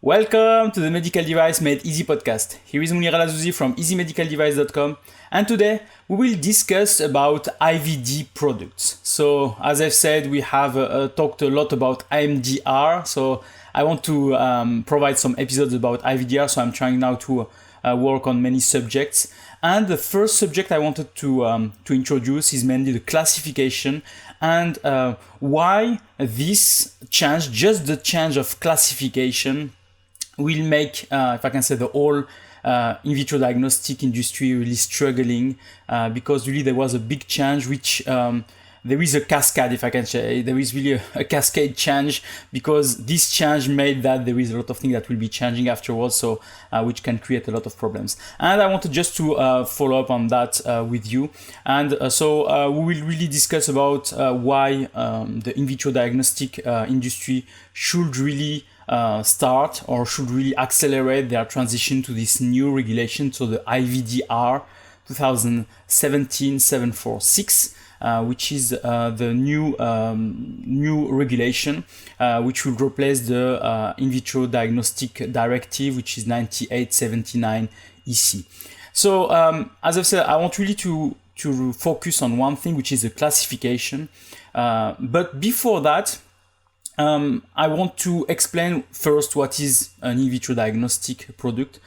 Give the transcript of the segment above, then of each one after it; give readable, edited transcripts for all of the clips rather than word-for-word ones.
Welcome to the Medical Device Made Easy podcast. Here is Monir El Azzouzi from easymedicaldevice.com, and today we will discuss about IVD products. So as I've said, we have talked a lot about IMDR, so I want to provide some episodes about IVDR, so I'm trying now to work on many subjects. And the first subject I wanted to introduce is mainly the classification and why this change, just the change of classification, will make, if I can say, the whole in vitro diagnostic industry really struggling because really there was a big change which there is a cascade, if I can say. There is really a cascade change because this change made that there is a lot of things that will be changing afterwards, so which can create a lot of problems. And I wanted just to follow up on that with you. And so we will really discuss about why the in vitro diagnostic industry should really start or should really accelerate their transition to this new regulation, so the IVDR 2017-746, which is the new regulation which will replace the in vitro diagnostic directive, which is 9879 EC. So as I've said, I want really to focus on one thing, which is the classification. But before that, I want to explain first what is an in vitro diagnostic product.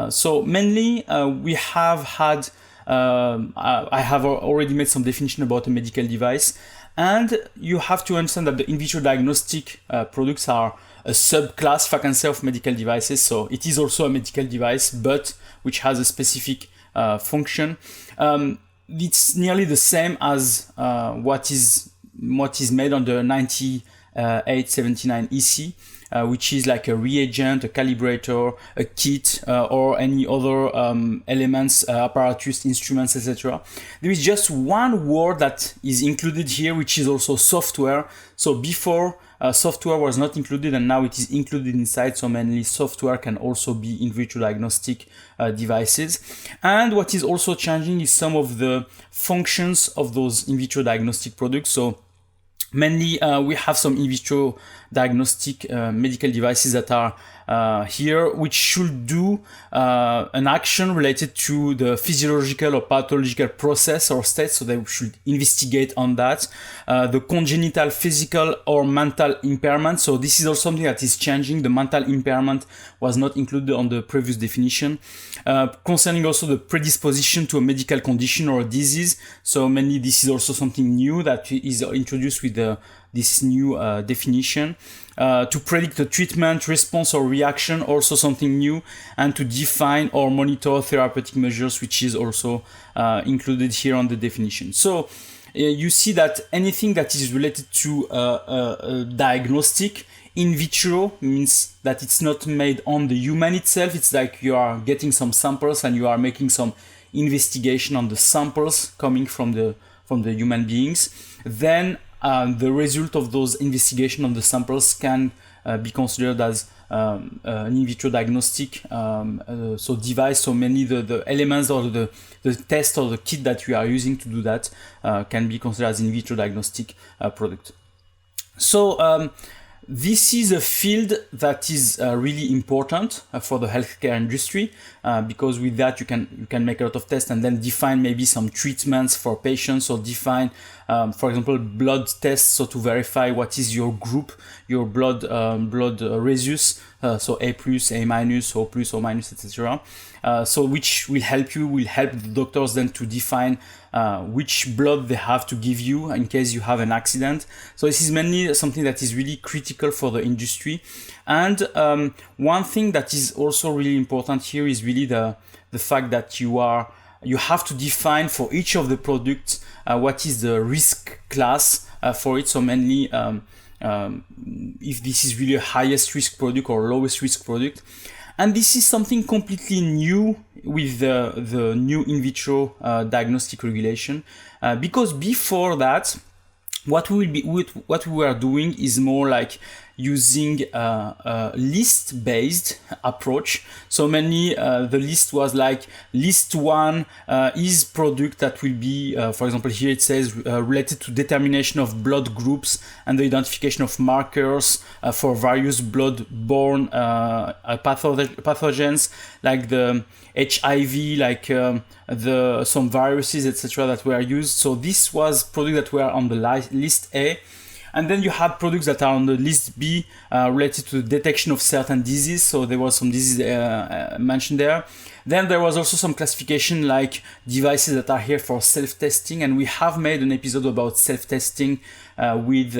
So mainly we have had, I have already made some definition about a medical device, and you have to understand that the in vitro diagnostic products are a subclass, if I can say, of medical devices. So it is also a medical device, but which has a specific function. It's nearly the same as what is made under 9879 EC, which is like a reagent, a calibrator, a kit, or any other elements, apparatus, instruments, etc. There is just one word that is included here, which is also software. So before, software was not included, and now it is included inside. So mainly software can also be in vitro diagnostic devices. And what is also changing is some of the functions of those in vitro diagnostic products. So mainly, we have some in vitro diagnostic medical devices that are here, which should do an action related to the physiological or pathological process or state, so they should investigate on that. The congenital, physical, or mental impairment. So this is also something that is changing. The mental impairment was not included on the previous definition. Concerning also the predisposition to a medical condition or a disease. So mainly this is also something new that is introduced with this new definition. To predict the treatment, response, or reaction, also something new, and to define or monitor therapeutic measures, which is also included here on the definition. So you see that anything that is related to diagnostic in vitro means that it's not made on the human itself. It's like you are getting some samples and you are making some investigation on the samples coming from the human beings. Then the result of those investigation on the samples can be considered as an in vitro diagnostic so device. So mainly the elements or the test or the kit that we are using to do that can be considered as in vitro diagnostic product. So this is a field that is really important for the healthcare industry because with that you can make a lot of tests and then define maybe some treatments for patients, or define, for example, blood tests, so to verify what is your group, your blood rhesus, so A plus, A minus, O plus, O minus, etc. So which will help the doctors then to define which blood they have to give you in case you have an accident. So this is mainly something that is really critical for the industry. And one thing that is also really important here is really the fact that you have to define for each of the products what is the risk class for it. So mainly if this is really a highest risk product or lowest risk product. And this is something completely new with the new in vitro diagnostic regulation, because before that, what we were doing is more like using a list-based approach. So mainly the list was like list one is product that will be, for example, here it says related to determination of blood groups and the identification of markers for various blood-borne pathogens like the HIV, like some viruses, etc. that were used. So this was products that were on the list A. And then you had products that are on the list B related to the detection of certain diseases. So there was some disease mentioned there. Then there was also some classification like devices that are here for self-testing. And we have made an episode about self-testing with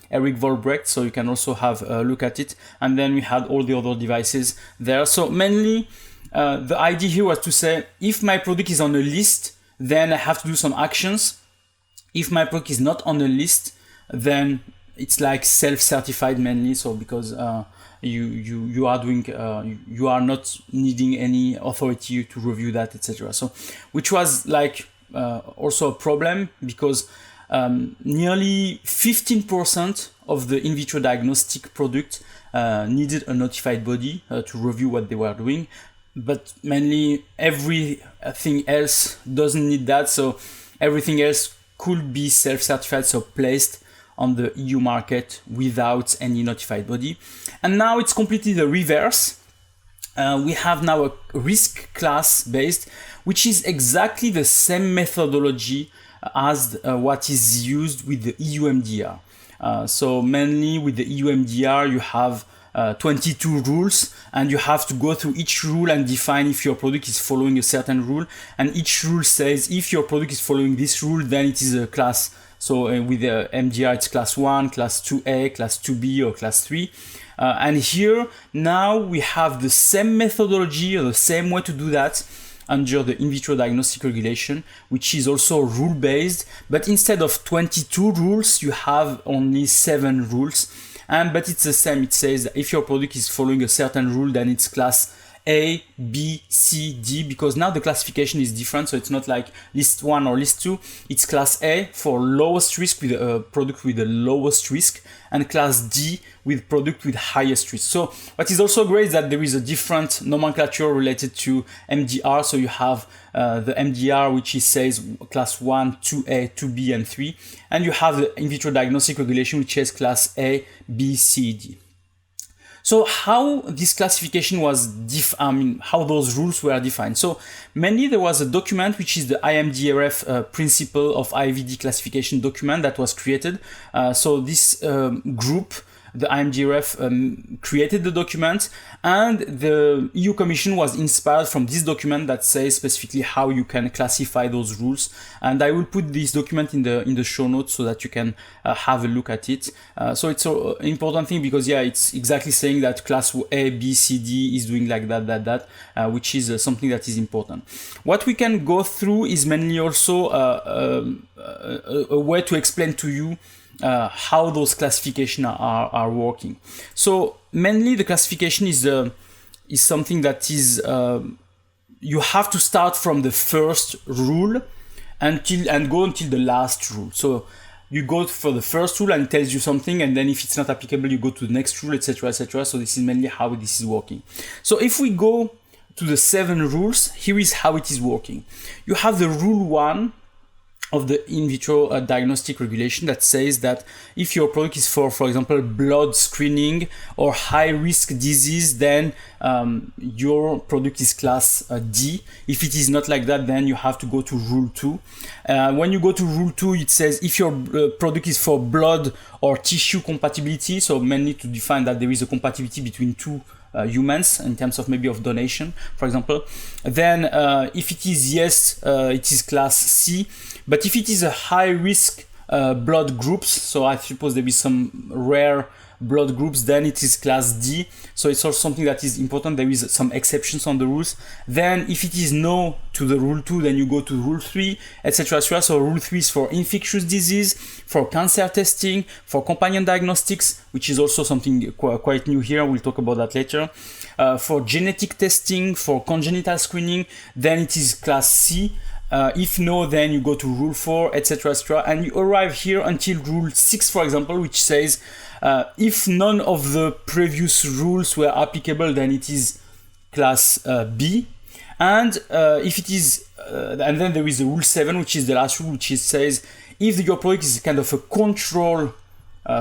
Eric Volbrecht. So you can also have a look at it. And then we had all the other devices there. So mainly the idea here was to say, if my product is on a list, then I have to do some actions. If my product is not on a list, then it's like self-certified mainly. So because you are doing you are not needing any authority to review that, etc. So which was like also a problem, because nearly 15% of the in vitro diagnostic product needed a notified body to review what they were doing, but mainly everything else doesn't need that. So everything else could be self-certified, so placed on the EU market without any notified body. And now it's completely the reverse. We have now a risk class based, which is exactly the same methodology as what is used with the EU MDR. So mainly with the EU MDR, you have 22 rules, and you have to go through each rule and define if your product is following a certain rule. And each rule says if your product is following this rule, then it is a class. So with the MDR, it's class 1, class 2A, class 2B, or class 3. And here, now we have the same methodology, or the same way to do that under the in vitro diagnostic regulation, which is also rule-based. But instead of 22 rules, you have only 7 rules. But it's the same. It says that if your product is following a certain rule, then it's class A, B, C, D, because now the classification is different. So it's not like list 1 or list 2. It's class A for lowest risk, with a product with the lowest risk, and class D with product with highest risk. So what is also great is that there is a different nomenclature related to MDR. So you have the MDR, which is says class 1, 2A, 2B, and 3. And you have the in vitro diagnostic regulation, which is class A, B, C, D. So how this classification was how those rules were defined. So mainly there was a document, which is the IMDRF principle of IVD classification document, that was created. So this group, the IMDRF, created the document, and the EU Commission was inspired from this document that says specifically how you can classify those rules. And I will put this document in the show notes so that you can have a look at it. So it's an important thing, because it's exactly saying that class A, B, C, D is doing like that, which is something that is important. What we can go through is mainly also a way to explain to you how those classifications are working. So mainly the classification is something that is you have to start from the first rule and go until the last rule. So you go for the first rule and it tells you something, and then if it's not applicable, you go to the next rule, etc., etc. So this is mainly how this is working. So if we go to the 7 rules, here is how it is working. You have the rule 1 of the in vitro diagnostic regulation that says that if your product is for example, blood screening or high risk disease, then your product is class D. If it is not like that, then you have to go to rule 2. When you go to rule 2, it says if your product is for blood or tissue compatibility, so mainly to define that there is a compatibility between two humans in terms of maybe of donation, for example, then if it is yes, it is class C. But if it is a high risk blood groups, so I suppose there is some rare blood groups, then it is class D. So it's also something that is important. There is some exceptions on the rules. Then if it is no to the rule 2, then you go to rule 3, etc. So rule 3 is for infectious disease, for cancer testing, for companion diagnostics, which is also something quite new here. We'll talk about that later. For genetic testing, for congenital screening, then it is class C. If no, then you go to rule 4, etc., etc., and you arrive here until rule 6, for example, which says if none of the previous rules were applicable, then it is class B. And if it is, and then there is the rule 7, which is the last rule, which says if your product is kind of a control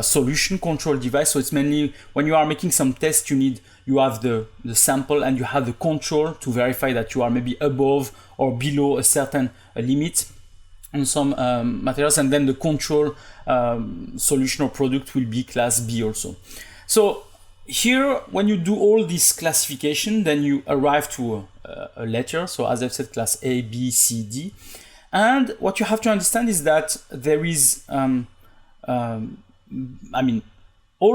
solution, control device. So it's mainly when you are making some tests, you have the sample and you have the control to verify that you are maybe above or below a certain limit on some materials, and then the control solution or product will be class B also. So here, when you do all this classification, then you arrive to a letter. So as I've said, class A, B, C, D. And what you have to understand is that there is, all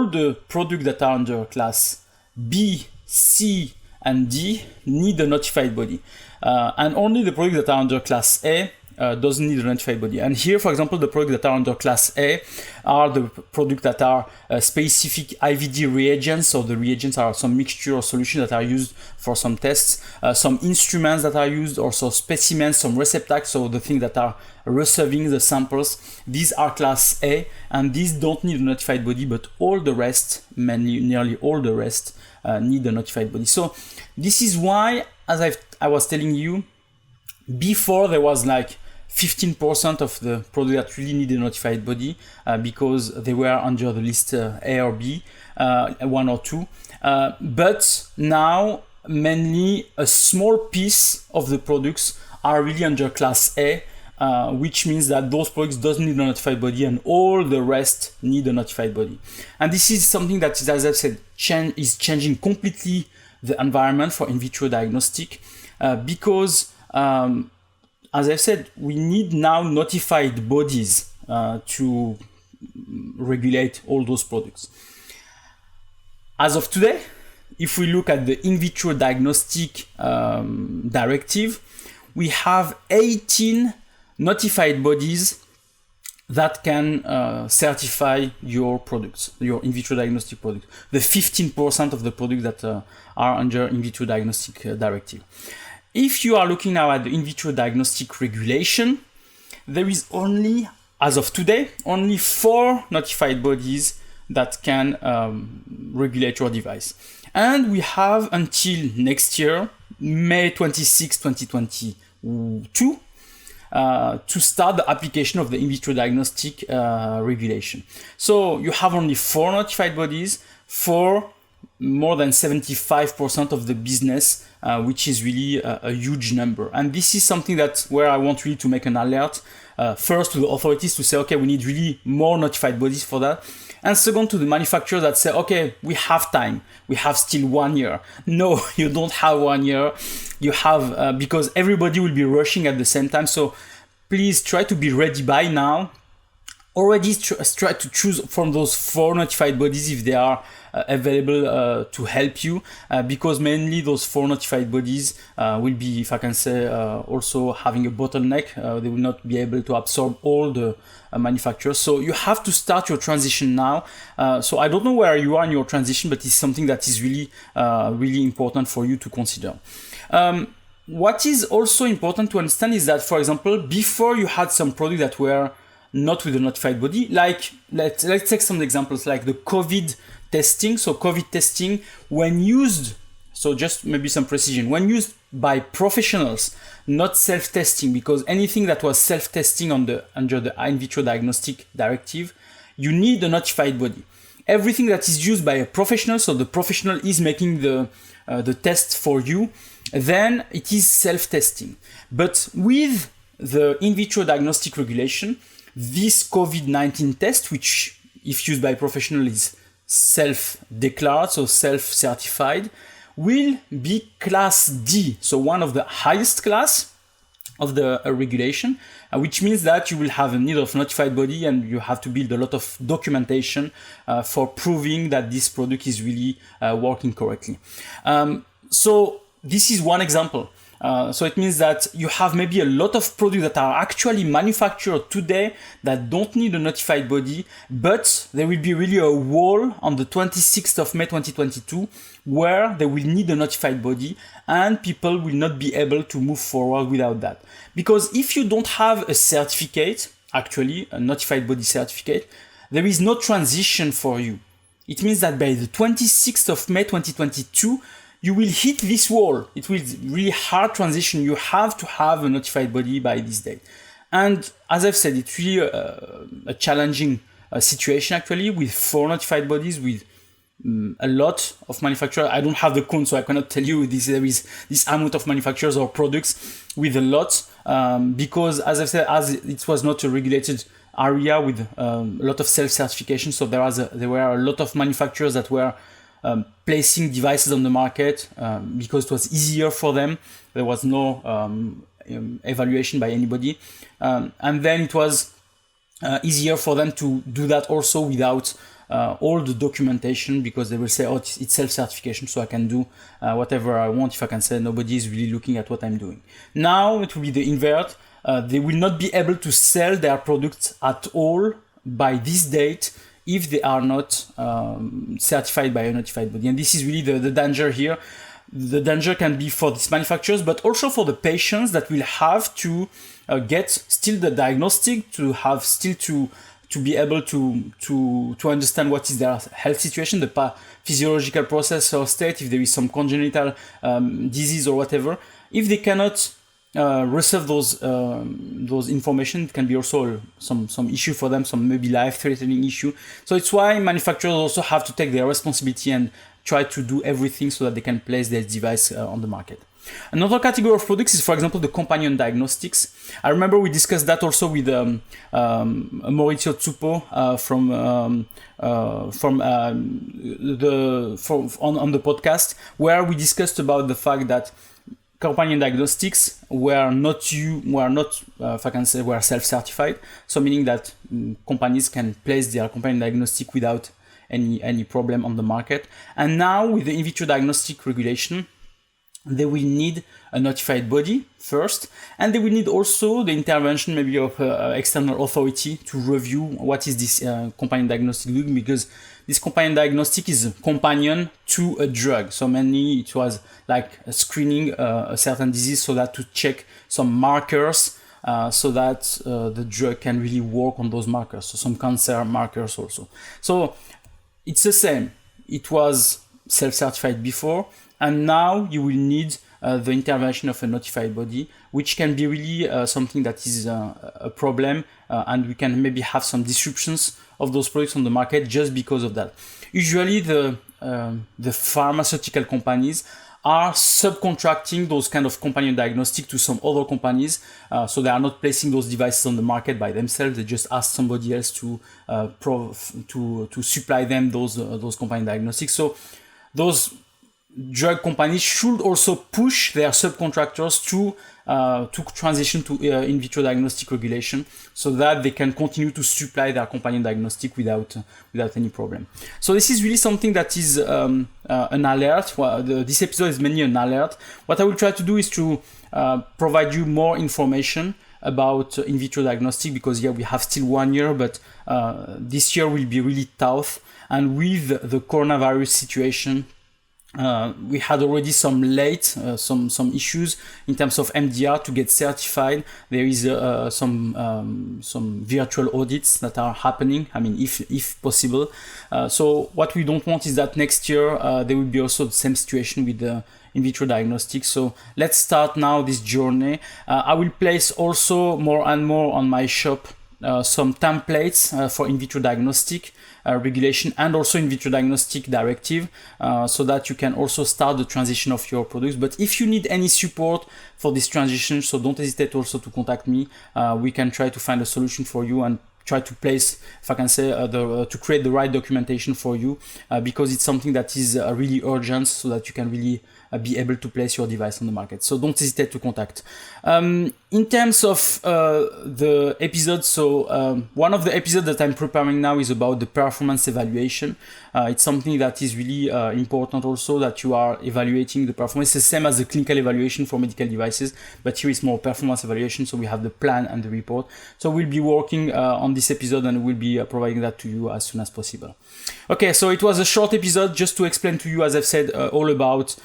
the products that are under class B, C, and D need a notified body. And only the products that are under class A doesn't need a notified body. And here, for example, the products that are under class A are the products that are specific IVD reagents. So the reagents are some mixture or solution that are used for some tests, some instruments that are used, also specimens, some receptacles, so the things that are receiving the samples. These are class A, and these don't need a notified body, but all the rest, nearly all the rest, need a notified body. So this is why, as I was telling you, before there was like 15% of the products that really need a notified body because they were under the list A or B, 1 or 2. But now mainly a small piece of the products are really under class A, which means that those products doesn't need a notified body and all the rest need a notified body. And this is something that, as I've said, is changing completely the environment for in vitro diagnostic because as I've said, we need now notified bodies to regulate all those products. As of today, if we look at the in vitro diagnostic directive, we have 18 notified bodies that can certify your products, your in vitro diagnostic product, the 15% of the products that are under in vitro diagnostic directive. If you are looking now at the in vitro diagnostic regulation, there is only, as of today, only 4 notified bodies that can regulate your device. And we have until next year, May 26, 2022, to start the application of the in vitro diagnostic regulation. So you have only 4 notified bodies for more than 75% of the business, which is really a huge number. And this is something where I want really to make an alert, first to the authorities to say, okay, we need really more notified bodies for that. And second to the manufacturers that say, okay, we have time. We have still 1 year. No, you don't have 1 year. You have, because everybody will be rushing at the same time. So please try to be ready by now. Already try to choose from those 4 notified bodies if they are available to help you, because mainly those 4 notified bodies will be, if I can say, also having a bottleneck. They will not be able to absorb all the manufacturers. So you have to start your transition now. So I don't know where you are in your transition, but it's something that is really, really important for you to consider. What is also important to understand is that, for example, before you had some products that were not with a notified body, like let's take some examples like the COVID testing. So COVID testing, when used, so just maybe some precision, when used by professionals, not self-testing, because anything that was self-testing under the in vitro diagnostic directive, you need a notified body. Everything that is used by a professional, so the professional is making the test for you, then it is self-testing. But with the in vitro diagnostic regulation, this COVID-19 test, which if used by a professional is self-declared, so self-certified, will be class D, so one of the highest class of the regulation, which means that you will have a need of notified body and you have to build a lot of documentation for proving that this product is really working correctly. So this is one example. So it means that you have maybe a lot of products that are actually manufactured today that don't need a notified body, but there will be really a wall on the 26th of May 2022 where they will need a notified body and people will not be able to move forward without that. Because if you don't have a certificate, actually a notified body certificate, there is no transition for you. It means that by the 26th of May 2022, you will hit this wall. It will really hard transition. You have to have a notified body by this date. And as I've said, it's really a challenging situation actually with 4 notified bodies with a lot of manufacturers. I don't have the count, so I cannot tell you there is this amount of manufacturers or products with a lot because as I've said, as it was not a regulated area with a lot of self-certification, so there were a lot of manufacturers that were placing devices on the market because it was easier for them. There was no evaluation by anybody, and then it was easier for them to do that also without all the documentation, because they will say, oh, it's self-certification, so I can do whatever I want. If I can say nobody is really looking at what I'm doing. Now it will be the invert. They will not be able to sell their products at all by this date if they are not certified by a notified body. And this is really the danger here. The danger can be for these manufacturers, but also for the patients that will have to get still the diagnostic, to have still to be able to understand what is their health situation, the physiological process or state, if there is some congenital disease or whatever. If they cannot receive those information, it can be also some issue for them, some maybe life-threatening issue. So it's why manufacturers also have to take their responsibility and try to do everything so that they can place their device on the market. Another category of products is, for example, the companion diagnostics. I remember we discussed that also with Maurizio Zuppo on the podcast, where we discussed about the fact that companion diagnostics were self-certified. So meaning that companies can place their companion diagnostic without any problem on the market. And now with the in-vitro diagnostic regulation, they will need a notified body first, and they will need also the intervention maybe of external authority to review what is this companion diagnostic doing, because this companion diagnostic is a companion to a drug. So mainly it was like screening a certain disease so that to check some markers so that the drug can really work on those markers. So some cancer markers also. So it's the same. It was self-certified before, and now you will need the intervention of a notified body, which can be really something that is a problem, and we can maybe have some disruptions of those products on the market just because of that. Usually the pharmaceutical companies are subcontracting those kind of companion diagnostic to some other companies, so they are not placing those devices on the market by themselves. They just ask somebody else to supply them those companion diagnostics. So those drug companies should also push their subcontractors to transition to in vitro diagnostic regulation, so that they can continue to supply their companion diagnostic without any problem. So this is really something that is an alert. This episode is mainly an alert. What I will try to do is to provide you more information about in vitro diagnostic, because we have still 1 year, but this year will be really tough. And with the coronavirus situation, we had already some issues in terms of MDR to get certified. There is some virtual audits that are happening. I mean, if possible. So what we don't want is that next year there will be also the same situation with the in vitro diagnostics. So let's start now this journey. I will place also more and more on my shop some templates for in vitro diagnostic regulation and also in vitro diagnostic directive, so that you can also start the transition of your products. But if you need any support for this transition, so don't hesitate also to contact me. We can try to find a solution for you and try to place, if I can say, to create the right documentation for you, because it's something that is really urgent, so that you can really be able to place your device on the market. So don't hesitate to contact. In terms of the episode, so one of the episodes that I'm preparing now is about the performance evaluation. It's something that is really important also, that you are evaluating the performance. It's the same as the clinical evaluation for medical devices, but here it's more performance evaluation. So we have the plan and the report. So we'll be working on this episode, and we'll be providing that to you as soon as possible. Okay, so it was a short episode just to explain to you, as I've said, all about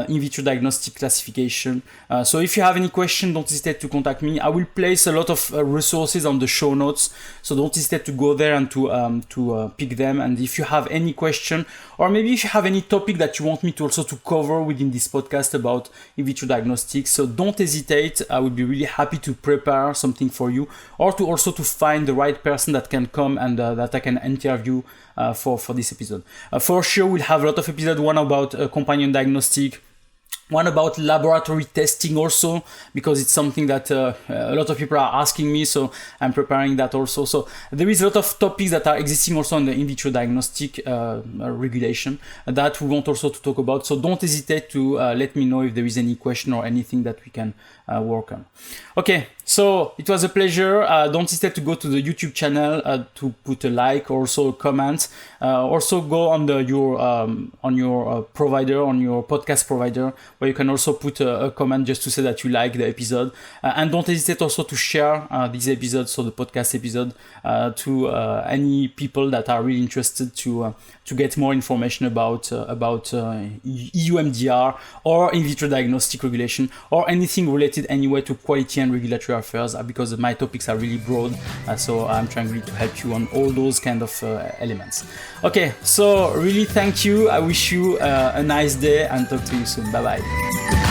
in vitro diagnostic classification. So if you have any question, don't hesitate to contact me. I will place a lot of resources on the show notes, so don't hesitate to go there and to pick them. And if you have any question, or maybe if you have any topic that you want me to also to cover within this podcast about in vitro diagnostics, so don't hesitate. I would be really happy to prepare something for you, or to also to find the right person that can come and that I can interview for this episode. For sure, we'll have a lot of episodes, one about companion diagnostic, one about laboratory testing also, because it's something that a lot of people are asking me, so I'm preparing that also. So there is a lot of topics that are existing also in the in vitro diagnostic regulation that we want also to talk about. So don't hesitate to let me know if there is any question or anything that we can work on. Okay, so it was a pleasure. Don't hesitate to go to the YouTube channel to put a like, or also a comment. Also go on your provider, on your podcast provider, where you can also put a comment just to say that you like the episode. And don't hesitate also to share these episodes, so the podcast episode, to any people that are really interested to get more information about EU MDR or in vitro diagnostic regulation, or anything related anyway to quality and regulatory affairs, because my topics are really broad. So I'm trying really to help you on all those kind of elements. Okay, so really thank you. I wish you a nice day, and talk to you soon. Bye bye.